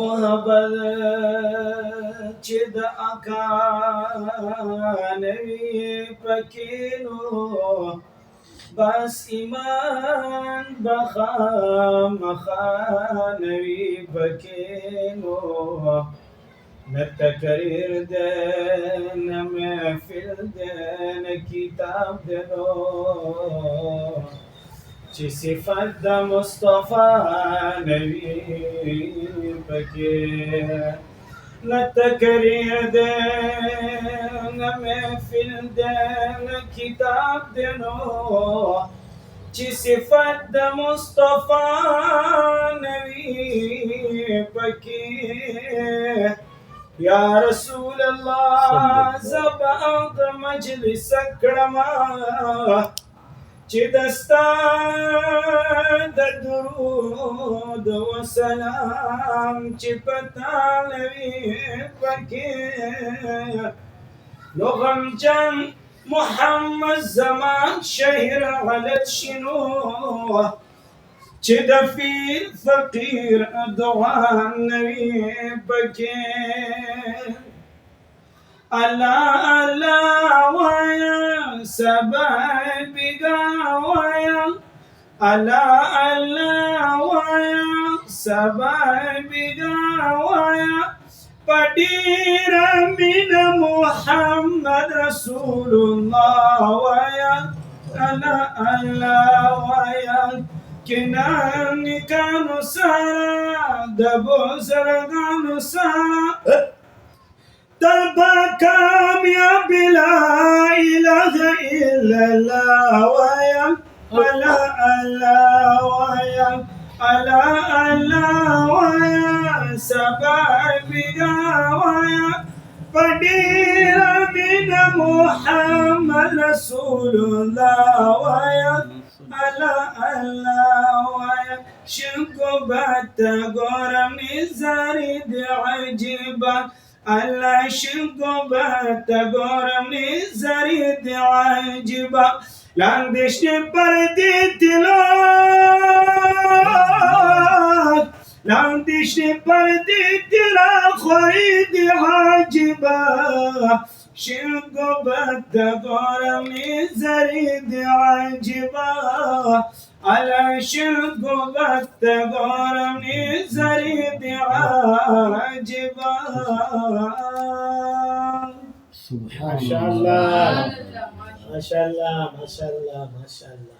محبت چې د اکا نوي پکینو بس ایمان بخامخانوي پکینو نه تقریر ده نه محفل ده نه کتاب ده نو چې صفت د مصطفی نوي پکې نه تقریر ده نه محفل ده نه کتاب ده نو چې صفت د مصطفی نوي پکې یا رسول الله زبعض مجلس کرما چې دستا د درود و سلام چې پتا نوي پکې نو غمجن محمد زمان شهر غلط شنو چې د فیر فقیر دعا نوي پکې الله الله وایا سبا بگا وایا الله الله وایا سبا بگا وایا پډیر من محمد رسول الله وایا الله الله وایا کنان کانو سارا دبو سرگانو سارا تلبا کامیاب لا الہ الا اللہ ویا اللہ اللہ ویا اللہ اللہ ویا سبا بگا ویا پدیر من محمد رسول اللہ ویا اللہ اللہ ویا شنکو باتا گورمی زارد عجیبا الله شنکو باتا گورمی زارد عجیبا لاندشن پردی تلات لاندشن پردی تلا خورید عجیبا شنکو باتا گورمی زارد عجیبا على شنكو بتغارني زريد عاجبا سبحان ما شاء الله ما شاء الله ما شاء الله ما شاء الله